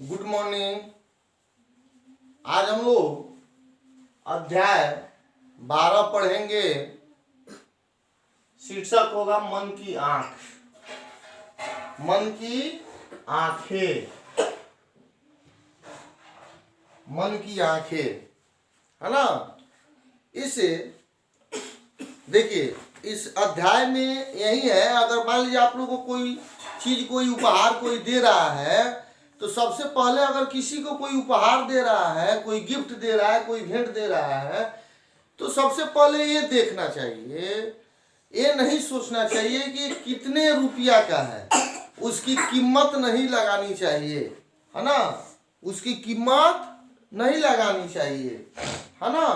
Good morning. आज हम लोग अध्याय 12 पढ़ेंगे। शीर्षक होगा मन की आंख। मन की आंखें, मन की आंखें, है ना। इसे देखिए, इस अध्याय में यही है। अगर मान लीजिए आप लोगों को कोई चीज, कोई उपहार कोई दे रहा है, तो सबसे पहले अगर किसी को कोई उपहार दे रहा है, कोई गिफ्ट दे रहा है, कोई भेंट दे रहा है, तो सबसे पहले ये देखना चाहिए, ये नहीं सोचना चाहिए कि कितने रुपया का है। उसकी कीमत नहीं लगानी चाहिए, है ना। उसकी कीमत नहीं लगानी चाहिए, है ना।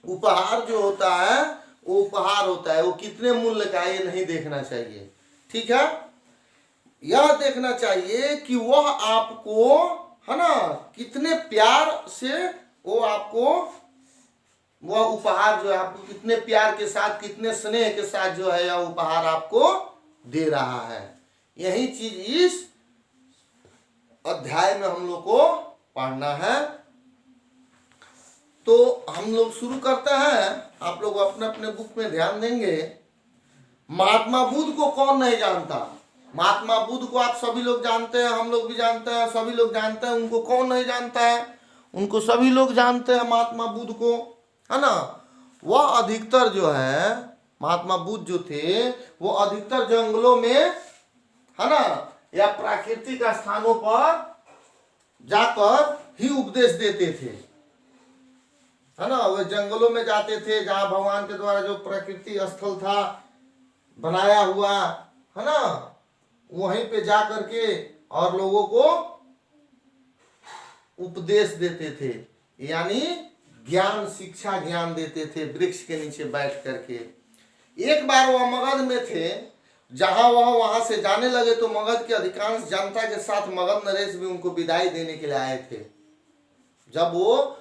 उपहार जो होता है वो उपहार होता है, वो कितने मूल्य का है ये नहीं देखना चाहिए, ठीक है। यह देखना चाहिए कि वह आपको, है ना, कितने प्यार से वो आपको, वह उपहार जो है आपको कितने प्यार के साथ, कितने स्नेह के साथ जो है यह उपहार आपको दे रहा है। यही चीज इस अध्याय में हम लोग को पढ़ना है। तो हम लोग शुरू करते हैं। आप लोग अपने अपने बुक में ध्यान देंगे। महात्मा बुद्ध को कौन नहीं जानता? महात्मा बुद्ध को आप सभी लोग जानते हैं, हम लोग भी जानते हैं, सभी लोग जानते हैं। उनको कौन नहीं जानता है? उनको सभी लोग जानते हैं, महात्मा बुद्ध को, है ना। वह अधिकतर जो है, महात्मा बुद्ध जो थे, वो अधिकतर जंगलों में, है ना, या प्राकृतिक स्थानों पर जाकर ही उपदेश देते थे, है ना। वे जंगलों में जाते थे जहां भगवान के द्वारा जो प्रकृति स्थल था बनाया हुआ, है ना, वहीं पे जा करके और लोगों को उपदेश देते थे, यानी ज्ञान, शिक्षा, ज्ञान देते थे वृक्ष के नीचे बैठ करके। एक बार वह मगध में थे, जहां वह वहां से जाने लगे तो मगध के अधिकांश जनता के साथ मगध नरेश भी उनको विदाई देने के लिए आए थे। जब वो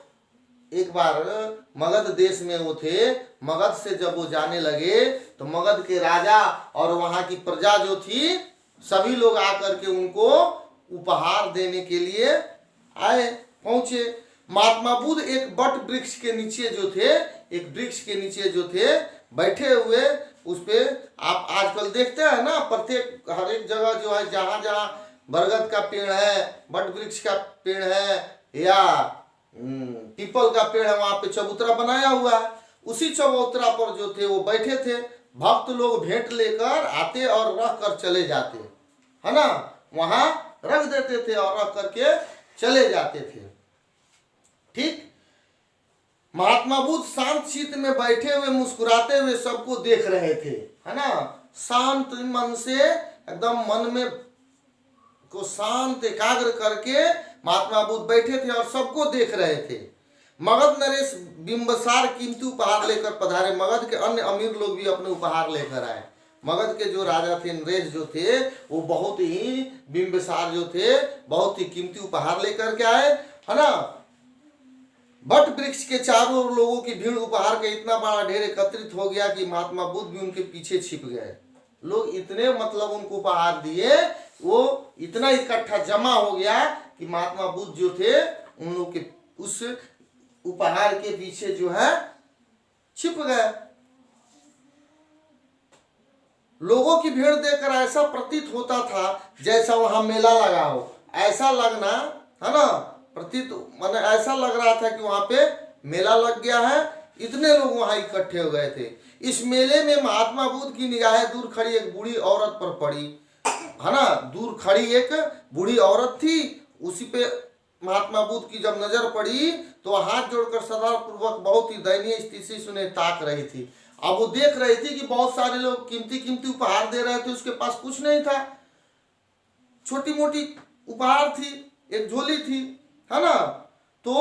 एक बार मगध देश में वो थे, मगध से जब वो जाने लगे तो मगध के राजा और वहां की प्रजा जो थी, सभी लोग आकर के उनको उपहार देने के लिए आए, पहुंचे। महात्मा बुद्ध एक बट वृक्ष के नीचे जो थे, एक वृक्ष के नीचे जो थे बैठे हुए, उस पे आप आजकल देखते हैं ना, प्रत्येक हर एक जगह जो है, जहां जहां बरगद का पेड़ है, बट वृक्ष का पेड़ है, या पीपल का पेड़ है, वहां पे चबूतरा बनाया हुआ है। उसी चबूतरा पर जो थे वो बैठे थे। भक्त लोग भेंट लेकर आते और रख कर चले जाते, है ना। वहां रख देते थे और रख करके चले जाते थे, ठीक। महात्मा बुद्ध शांत चित्त में बैठे हुए, मुस्कुराते हुए सबको देख रहे थे, है ना। शांत मन से, एकदम मन में को शांत एकाग्र करके महात्मा बुद्ध बैठे थे और सबको देख रहे थे। मगध नरेश बिंबसार कीमती उपहार लेकर पधारे। मगध के अन्य अमीर लोग भी अपने उपहार लेकर आए। मगध के जो राजा थे, नरेश जो थे, वो बहुत ही, बिंबसार जो थे, बहुत ही कीमती उपहार लेकर के आए, है ना। बट वृक्ष के चारों ओर लोगों की भीड़ उपहार का इतना बड़ा ढेर एकत्रित हो गया कि महात्मा बुद्ध भी उनके पीछे छिप गए। लोग इतने, मतलब उनको उपहार दिए, वो इतना इकट्ठा जमा हो गया कि महात्मा बुद्ध जो थे उन लोग के उस उपहार के पीछे जो है छिप गए। लोगों की भीड़ देखकर ऐसा प्रतीत होता था जैसा वहां मेला लगा हो। ऐसा लगना, है ना, प्रतीत माने ऐसा लग रहा था कि वहां पे मेला लग गया है। इतने लोग वहां इकट्ठे हो गए थे। इस मेले में महात्मा बुद्ध की निगाहें दूर खड़ी एक बूढ़ी औरत पर पड़ी, है ना। दूर खड़ी एक बूढ़ी औरत थी, उसी पे महात्मा बुद्ध की जब नजर पड़ी तो हाथ जोड़कर सदा पूर्वक बहुत ही दयनीय स्थिति से उन्हें ताक रही थी। अब वो देख रही थी कि बहुत सारे लोग कीमती कीमती उपहार दे रहे थे, उसके पास कुछ नहीं था, छोटी मोटी उपहार थी, एक झोली थी, है ना। तो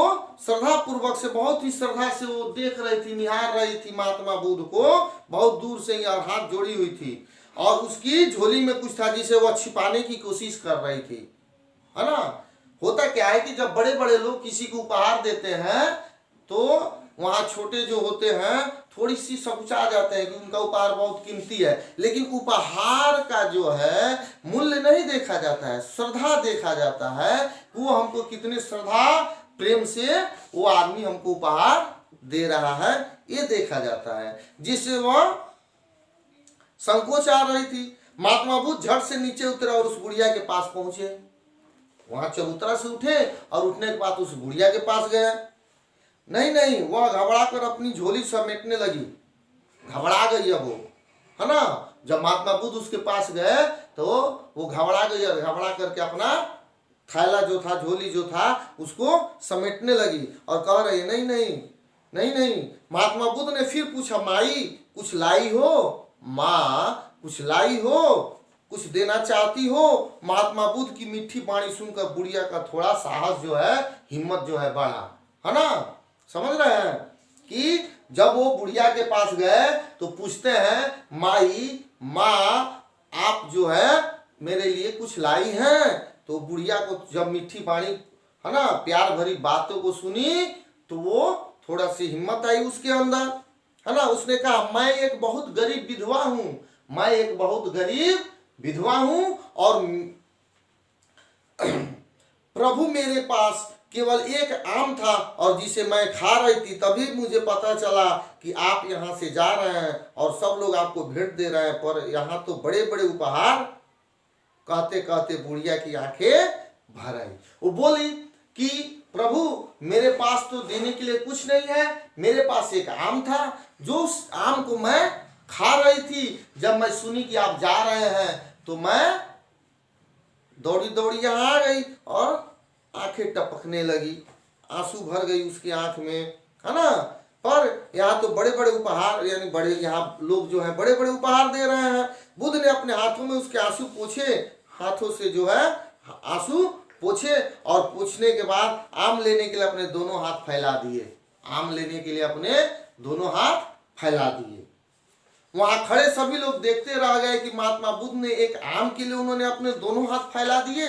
श्रद्धा पूर्वक से, बहुत ही श्रद्धा से वो देख रही थी, निहार रही थी महात्मा बुद्ध को, बहुत दूर से, और हाथ जोड़ी हुई थी, और उसकी झोली में कुछ था जिसे वह छिपाने की कोशिश कर रही थी, है ना। होता क्या है कि जब बड़े बड़े लोग किसी को उपहार देते हैं तो वहाँ छोटे जो होते हैं थोड़ी सी सकुचा जाते हैं कि उनका उपहार बहुत कीमती है, लेकिन उपहार का जो है मूल्य नहीं देखा जाता है, श्रद्धा देखा जाता है। वो हमको कितने श्रद्धा प्रेम से वो आदमी हमको उपहार दे रहा है, ये देखा जाता है। जिससे वह संकोच आ रही थी, महात्मा बुद्ध झट से नीचे उतरे और उस बुढ़िया के पास पहुंचे। वहां चबूतरा से उठे और उठने के बाद उस बुढ़िया के पास गए। नहीं, वह घबरा कर अपनी झोली समेटने लगी, घबरा गई अब वो, है ना। जब महात्मा बुद्ध उसके पास गए तो वो घबरा गई और घबरा करके अपना थैला जो था, झोली जो था, उसको समेटने लगी और कह रही नहीं। महात्मा बुद्ध ने फिर पूछा, माई कुछ लाई हो? माँ कुछ लाई हो? कुछ देना चाहती हो? महात्मा बुद्ध की मीठी वाणी सुनकर बुढ़िया का थोड़ा साहस जो है, हिम्मत जो है बढ़ा, है ना। समझ रहे हैं कि जब वो बुढ़िया के पास गए तो पूछते हैं, माँ आप जो है मेरे लिए कुछ लाई हैं? तो बुढ़िया को जब मीठी वाणी, है ना, प्यार भरी बातों को सुनी तो वो थोड़ा सी हिम्मत आई उसके अंदर, है ना। उसने कहा, मैं एक बहुत गरीब विधवा हूं और प्रभु मेरे पास केवल एक आम था और जिसे मैं खा रही थी, तभी मुझे पता चला कि आप यहाँ से जा रहे हैं और सब लोग आपको भेंट दे रहे हैं, पर यहाँ तो बड़े बड़े उपहार। कहते कहते बुढ़िया की आंखें भर आई। वो बोली कि प्रभु मेरे पास तो देने के लिए कुछ नहीं है, मेरे पास एक आम था, जो उस आम को मैं खा रही थी। जब मैं सुनी कि आप जा रहे हैं तो मैं दौड़ी दौड़ी यहाँ आ गई और आंखें टपकने लगी, आंसू भर गई उसकी आंख में, है ना। पर यहाँ तो बड़े बड़े उपहार, यानी बड़े यहाँ लोग जो है बड़े बड़े उपहार दे रहे हैं। बुद्ध ने अपने हाथों में उसके आंसू पोंछे, हाथों से जो है आंसू पोंछे और पूछने के बाद आम लेने के लिए अपने दोनों हाथ फैला दिए, वहां खड़े सभी लोग देखते रह गए कि महात्मा बुद्ध ने एक आम के लिए उन्होंने अपने दोनों हाथ फैला दिए।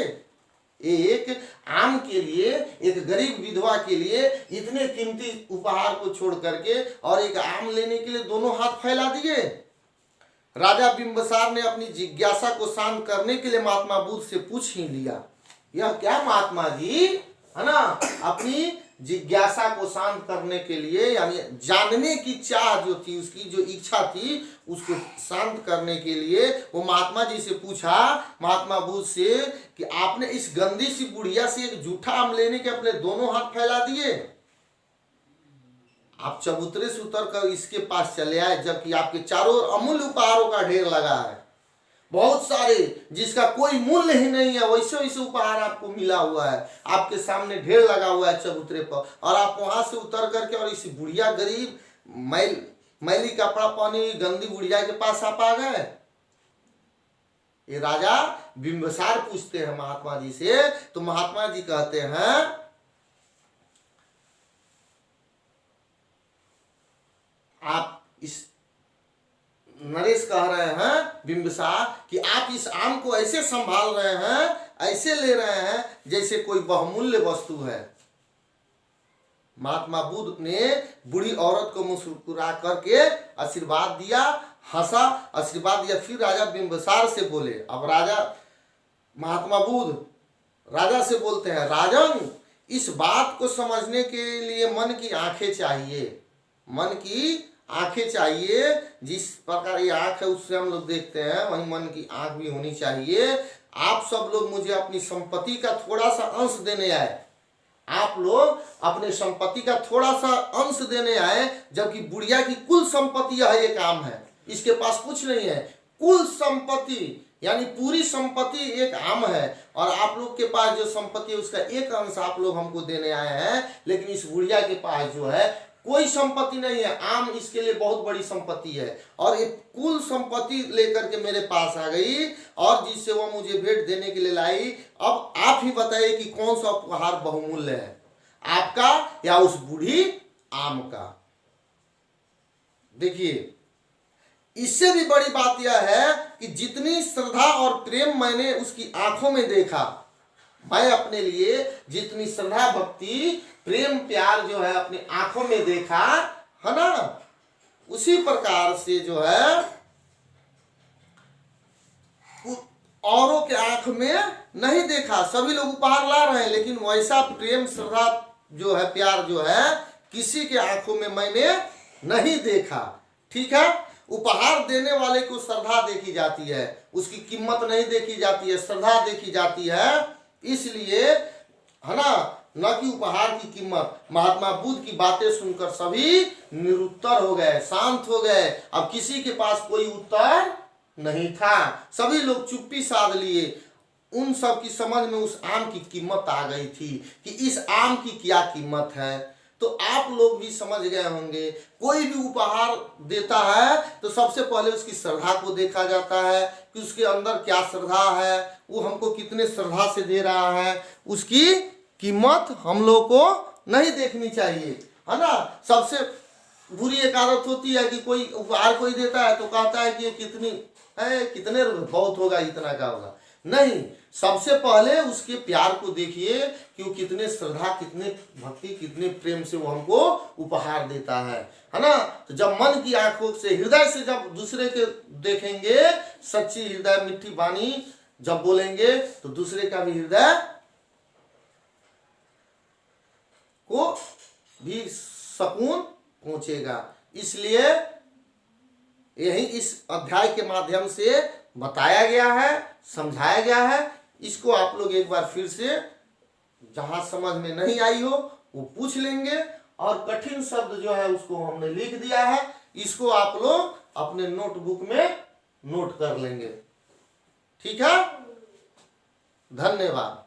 एक आम के लिए, एक गरीब विधवा के लिए इतने कीमती उपहार को छोड़ करके और एक आम लेने के लिए दोनों हाथ फैला दिए। राजा बिंबिसार ने अपनी जिज्ञासा को शांत करने के लिए महात्मा बुद्ध से पूछ ही लिया, यह क्या महात्मा जी, है ना। अपनी जिज्ञासा को शांत करने के लिए, यानी जानने की चाह जो थी, उसकी जो इच्छा थी, उसको शांत करने के लिए वो महात्मा जी से पूछा, महात्मा बुद्ध से, कि आपने इस गंदी सी बुढ़िया से एक जूठा आम लेने के अपने दोनों हाथ फैला दिए। आप चबूतरे से उतर कर इसके पास चले आए, जबकि आपके चारों ओर अमूल्य उपहारों का ढेर लगा है, बहुत सारे, जिसका कोई मूल्य ही नहीं है, वैसे वैसे उपहार आपको मिला हुआ है, आपके सामने ढेर लगा हुआ है चबूतरे पर, और आप वहां से उतर करके और इस बुढ़िया गरीब मैली कपड़ा पहनी हुई गंदी बुढ़िया के पास आप आ गए। ये राजा बिंबिसार पूछते हैं महात्मा जी से, तो महात्मा जी कहते हैं, आप इस नरेश कह रहे हैं बिंबिसार कि आप इस आम को ऐसे संभाल रहे हैं, ऐसे ले रहे हैं जैसे कोई बहुमूल्य वस्तु है। महात्मा बुद्ध ने बूढ़ी औरत को मुस्कुरा करके आशीर्वाद दिया, हंसा, आशीर्वाद दिया। फिर राजा बिंबिसार से बोले, अब महात्मा बुद्ध राजा से बोलते हैं, राजन, इस बात को समझने के लिए मन की आंखें चाहिए, जिस प्रकार ये आंख है उससे हम लोग देखते हैं, वही मन की आंख भी होनी चाहिए। आप सब लोग मुझे अपनी संपत्ति का थोड़ा सा अंश देने आए, आप लोग अपने संपत्ति का थोड़ा सा अंश देने आए, जबकि बुढ़िया की कुल संपत्ति यह एक आम है, इसके पास कुछ नहीं है। कुल संपत्ति यानी पूरी संपत्ति एक आम है, और आप लोग के पास जो संपत्ति है उसका एक अंश आप लोग हमको देने आए हैं, लेकिन इस बुढ़िया के पास जो है कोई संपत्ति नहीं है, आम इसके लिए बहुत बड़ी संपत्ति है, और ये कुल संपत्ति लेकर के मेरे पास आ गई और जिससे वो मुझे भेंट देने के लिए लाई। अब आप ही बताइए कि कौन सा उपहार बहुमूल्य है, आपका या उस बूढ़ी आम का। देखिए, इससे भी बड़ी बात यह है कि जितनी श्रद्धा और प्रेम मैंने उसकी आंखों में देखा, मैं अपने लिए जितनी श्रद्धा भक्ति प्रेम प्यार जो है अपनी आंखों में देखा है ना, उसी प्रकार से जो है औरों के आंख में नहीं देखा। सभी लोग उपहार ला रहे हैं, लेकिन वैसा प्रेम श्रद्धा जो है, प्यार जो है, किसी के आंखों में मैंने नहीं देखा। ठीक है, उपहार देने वाले को श्रद्धा देखी जाती है, उसकी कीमत नहीं देखी जाती है, श्रद्धा देखी जाती है। इसलिए है ना, न कि उपहार की कीमत। महात्मा बुद्ध की बातें सुनकर सभी निरुत्तर हो गए, शांत हो गए। अब किसी के पास कोई उत्तर नहीं था, सभी लोग चुप्पी साध लिए। उन सब की समझ में उस आम की कीमत आ गई थी कि इस आम की क्या कीमत है। तो आप लोग भी समझ गए होंगे, कोई भी उपहार देता है तो सबसे पहले उसकी श्रद्धा को देखा जाता है कि उसके अंदर क्या श्रद्धा है, वो हमको कितने श्रद्धा से दे रहा है। उसकी कीमत हम लोग को नहीं देखनी चाहिए, है ना। सबसे बुरी एक आदत होती है कि कोई उपहार कोई देता है तो कहता है कि ये कितनी है, कितने बहुत होगा, इतना का होगा। नहीं, सबसे पहले उसके प्यार को देखिए कि वो कितने श्रद्धा, कितने भक्ति, कितने प्रेम से वो हमको उपहार देता है ना। तो जब मन की आंखों से, हृदय से जब दूसरे के देखेंगे, सच्ची हृदय मीठी वाणी जब बोलेंगे तो दूसरे का भी हृदय को भी सुकून पहुंचेगा। इसलिए यही इस अध्याय के माध्यम से बताया गया है, समझाया गया है। इसको आप लोग एक बार फिर से जहां समझ में नहीं आई हो वो पूछ लेंगे, और कठिन शब्द जो है उसको हमने लिख दिया है, इसको आप लोग अपने नोटबुक में नोट कर लेंगे। ठीक है, धन्यवाद।